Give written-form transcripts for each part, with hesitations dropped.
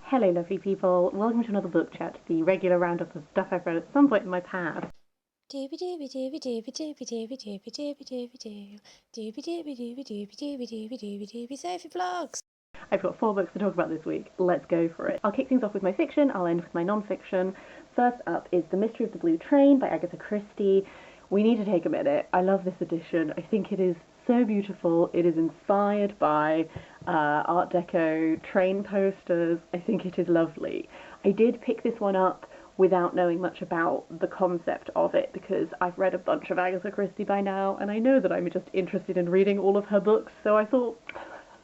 Hello lovely people, welcome to another book chat, the regular roundup of stuff I've read at some point in my past. Sophie vlogs. I've got 4 books to talk about this week, let's go for it. I'll kick things off with my fiction, I'll end with my non-fiction. First up is The Mystery of the Blue Train by Agatha Christie. We need to take a minute, I love this edition, I think it is so beautiful, it is inspired by Art Deco train posters, I think it is lovely. I did pick this one up without knowing much about the concept of it because I've read a bunch of Agatha Christie by now and I know that I'm just interested in reading all of her books, so I thought,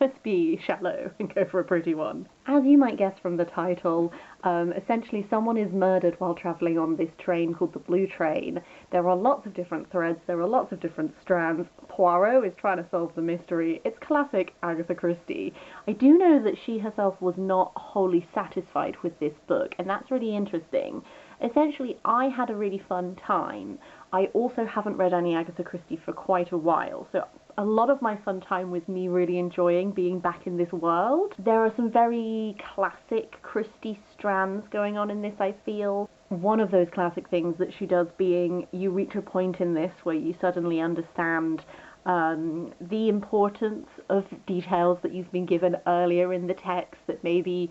let's be shallow and go for a pretty one. As you might guess from the title, essentially someone is murdered while travelling on this train called the Blue Train. There are lots of different threads, there are lots of different strands. Poirot is trying to solve the mystery. It's classic Agatha Christie. I do know that she herself was not wholly satisfied with this book, and that's really interesting. Essentially, I had a really fun time. I also haven't read any Agatha Christie for quite a while, so a lot of my fun time was me really enjoying being back in this world. There are some very classic Christie strands going on in this, I feel. One of those classic things that she does being, you reach a point in this where you suddenly understand the importance of details that you've been given earlier in the text that maybe,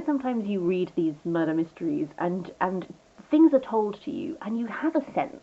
sometimes you read these murder mysteries and things are told to you and you have a sense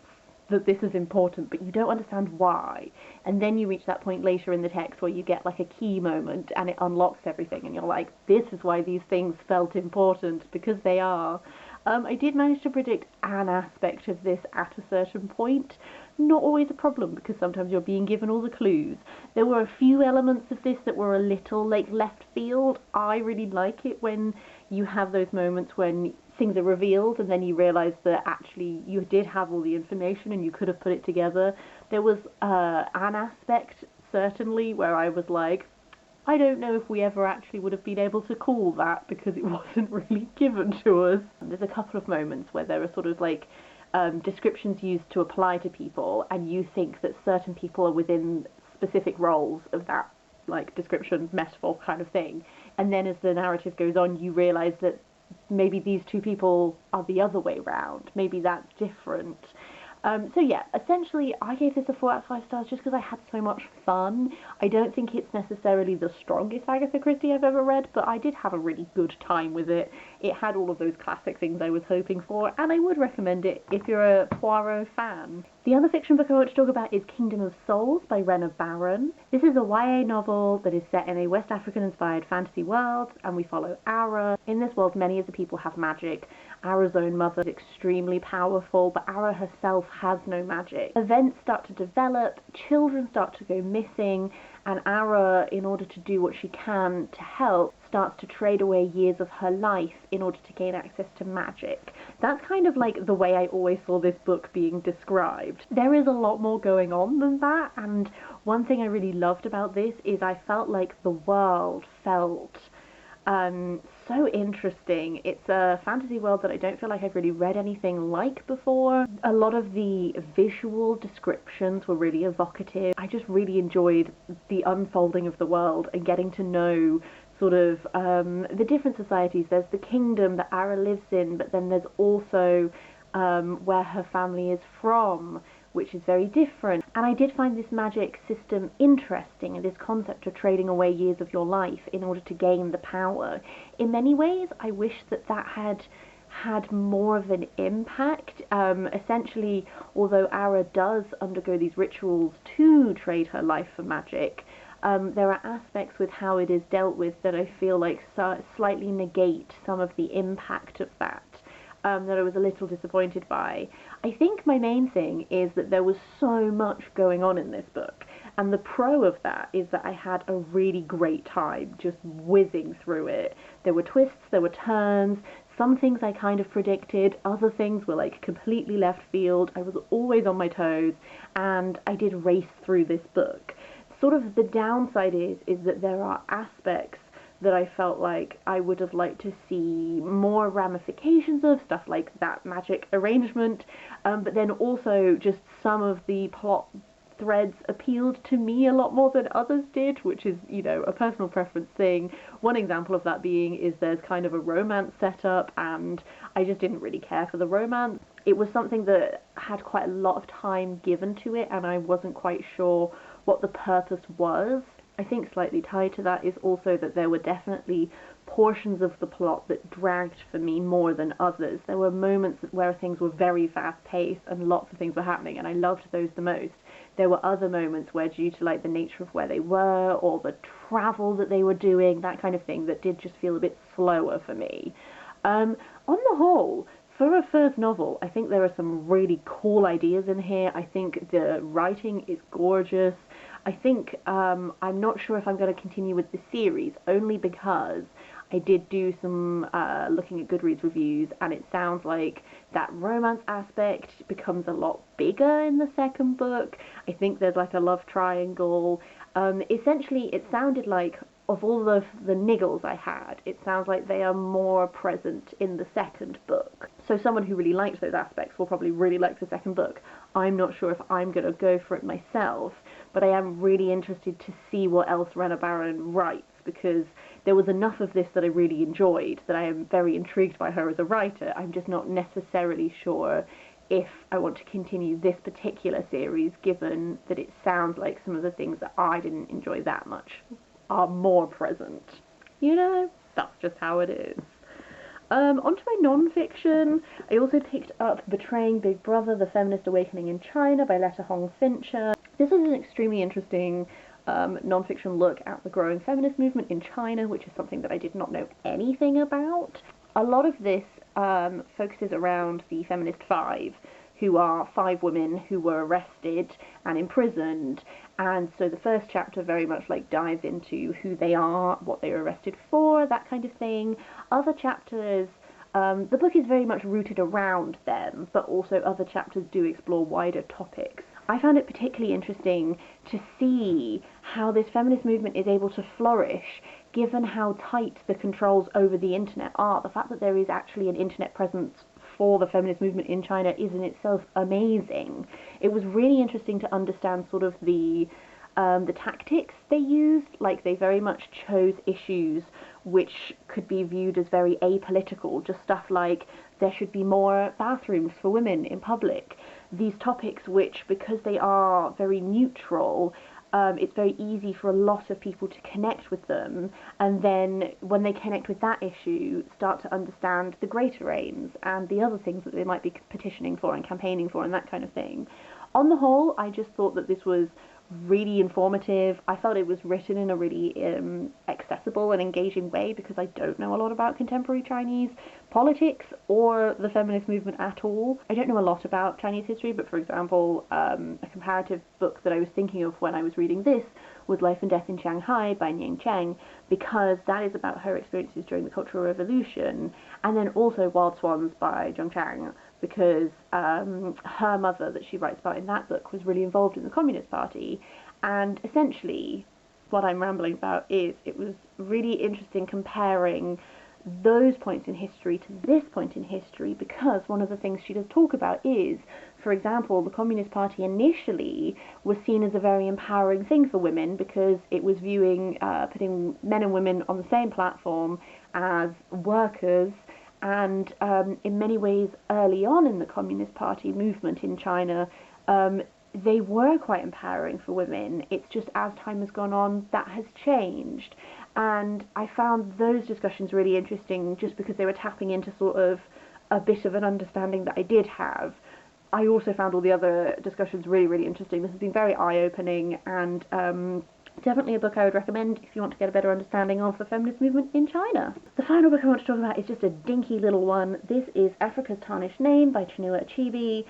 that this is important, but you don't understand why. And then you reach that point later in the text where you get like a key moment and it unlocks everything and you're like, this is why these things felt important, because they are. I did manage to predict an aspect of this at a certain point. Not always a problem, because sometimes you're being given all the clues. There were a few elements of this that were a little like left field. I really like it when you have those moments when things are revealed and then you realise that actually you did have all the information and you could have put it together. There was an aspect, certainly, where I was like, I don't know if we ever actually would have been able to call that because it wasn't really given to us. There's a couple of moments where there are sort of like descriptions used to apply to people and you think that certain people are within specific roles of that like description, metaphor kind of thing. And then as the narrative goes on, you realise that maybe these two people are the other way round. Maybe that's different. So yeah, essentially I gave this a 4 out of 5 stars just because I had so much fun. I don't think it's necessarily the strongest Agatha Christie I've ever read, but I did have a really good time with it. It had all of those classic things I was hoping for, and I would recommend it if you're a Poirot fan. The other fiction book I want to talk about is Kingdom of Souls by Rena Barron. This is a YA novel that is set in a West African-inspired fantasy world, and we follow Ara. In this world, many of the people have magic. Ara's own mother is extremely powerful, but Ara herself has no magic. Events start to develop, children start to go missing, and Ara, in order to do what she can to help, starts to trade away years of her life in order to gain access to magic. That's kind of like the way I always saw this book being described. There is a lot more going on than that, and one thing I really loved about this is I felt like the world felt so interesting. It's a fantasy world that I don't feel like I've really read anything like before. A lot of the visual descriptions were really evocative. I just really enjoyed the unfolding of the world and getting to know sort of the different societies. There's the kingdom that Ara lives in, but then there's also where her family is from, which is very different. And I did find this magic system interesting, and this concept of trading away years of your life in order to gain the power. In many ways, I wish that that had more of an impact. Essentially, although Ara does undergo these rituals to trade her life for magic, there are aspects with how it is dealt with that I feel like slightly negate some of the impact of that. That I was a little disappointed by. I think my main thing is that there was so much going on in this book, and the pro of that is that I had a really great time just whizzing through it. There were twists, there were turns, some things I kind of predicted, other things were like completely left field. I was always on my toes, and I did race through this book. Sort of the downside is that there are aspects that I felt like I would have liked to see more ramifications of, stuff like that magic arrangement, but then also just some of the plot threads appealed to me a lot more than others did, which is, you know, a personal preference thing. One example of that being is there's kind of a romance setup, and I just didn't really care for the romance. It was something that had quite a lot of time given to it, and I wasn't quite sure what the purpose was. I think slightly tied to that is also that there were definitely portions of the plot that dragged for me more than others. There were moments where things were very fast-paced and lots of things were happening, and I loved those the most. There were other moments where, due to like the nature of where they were or the travel that they were doing, that kind of thing, that did just feel a bit slower for me. On the whole, for a first novel, I think there are some really cool ideas in here. I think the writing is gorgeous. I think I'm not sure if I'm going to continue with the series, only because I did do some looking at Goodreads reviews, and it sounds like that romance aspect becomes a lot bigger in the second book. I think there's like a love triangle. Essentially, it sounded like, of all of the niggles I had, it sounds like they are more present in the second book. So someone who really likes those aspects will probably really like the second book. I'm not sure if I'm going to go for it myself, but I am really interested to see what else Rena Barron writes, because there was enough of this that I really enjoyed that I am very intrigued by her as a writer. I'm just not necessarily sure if I want to continue this particular series, given that it sounds like some of the things that I didn't enjoy that much are more present. You know, that's just how it is. Onto my non-fiction, I also picked up Betraying Big Brother, The Feminist Awakening in China by Leta Fincher. This is an extremely interesting non-fiction look at the growing feminist movement in China, which is something that I did not know anything about. A lot of this focuses around the Feminist Five, who are 5 women who were arrested and imprisoned, and so the first chapter very much like dives into who they are, what they were arrested for, that kind of thing. Other chapters, the book is very much rooted around them, but also other chapters do explore wider topics. I found it particularly interesting to see how this feminist movement is able to flourish given how tight the controls over the internet are. The fact that there is actually an internet presence for the feminist movement in China is in itself amazing. It was really interesting to understand sort of the tactics they used. Like, they very much chose issues which could be viewed as very apolitical, just stuff like there should be more bathrooms for women in public. These topics which, because they are very neutral, it's very easy for a lot of people to connect with them, and then when they connect with that issue, start to understand the greater aims and the other things that they might be petitioning for and campaigning for and that kind of thing. On the whole, I just thought that this was really informative. I felt it was written in a really accessible and engaging way, because I don't know a lot about contemporary Chinese politics or the feminist movement at all. I don't know a lot about Chinese history, but for example, a comparative book that I was thinking of when I was reading this was Life and Death in Shanghai by Nien Cheng, because that is about her experiences during the Cultural Revolution, and then also Wild Swans by Chang, because her mother that she writes about in that book was really involved in the Communist Party. And essentially what I'm rambling about is it was really interesting comparing those points in history to this point in history, because one of the things she does talk about is, for example, the Communist Party initially was seen as a very empowering thing for women, because it was viewing putting men and women on the same platform as workers. And in many ways, early on in the Communist Party movement in China, they were quite empowering for women. It's just as time has gone on, that has changed. And I found those discussions really interesting, just because they were tapping into sort of a bit of an understanding that I did have. I also found all the other discussions really, really interesting. This has been very eye-opening, and definitely a book I would recommend if you want to get a better understanding of the feminist movement in China. The final book I want to talk about is just a dinky little one. This is Africa's Tarnished Name by Chinua Achebe.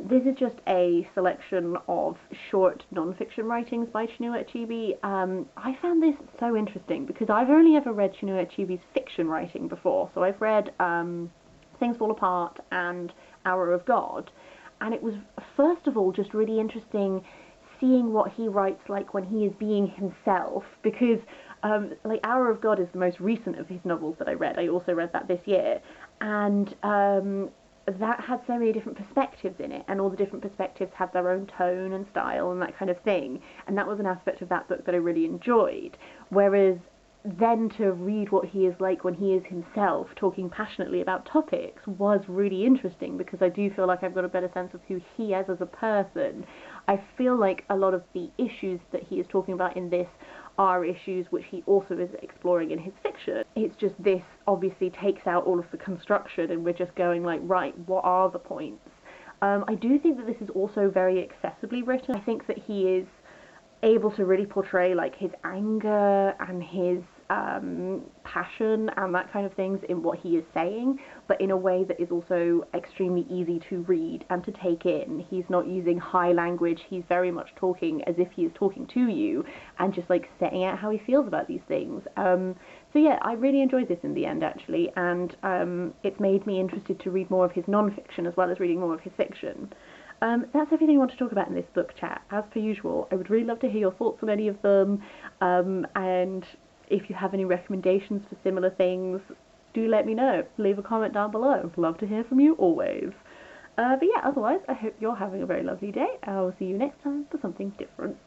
This is just a selection of short non-fiction writings by Chinua Achebe. I found this so interesting because I've only ever read Chinua Achebe's fiction writing before. So I've read Things Fall Apart and Hour of God, and it was first of all just really interesting seeing what he writes like when he is being himself, because like Hour of God is the most recent of his novels that I read. I also read that this year, and that had so many different perspectives in it, and all the different perspectives had their own tone and style and that kind of thing. And that was an aspect of that book that I really enjoyed. Whereas then to read what he is like when he is himself talking passionately about topics was really interesting, because I do feel like I've got a better sense of who he is as a person. I feel like a lot of the issues that he is talking about in this are issues which he also is exploring in his fiction. It's just this obviously takes out all of the construction, and we're just going like, right, what are the points? I do think that this is also very accessibly written. I think that he is able to really portray like his anger and his passion and that kind of things in what he is saying, but in a way that is also extremely easy to read and to take in. He's not using high language, he's very much talking as if he is talking to you and just like setting out how he feels about these things. So yeah, I really enjoyed this in the end actually, and it's made me interested to read more of his non-fiction as well as reading more of his fiction. That's everything I want to talk about in this book chat. As per usual, I would really love to hear your thoughts on any of them, and if you have any recommendations for similar things, do let me know. Leave a comment down below. Love to hear from you always. But yeah, otherwise, I hope you're having a very lovely day. I will see you next time for something different.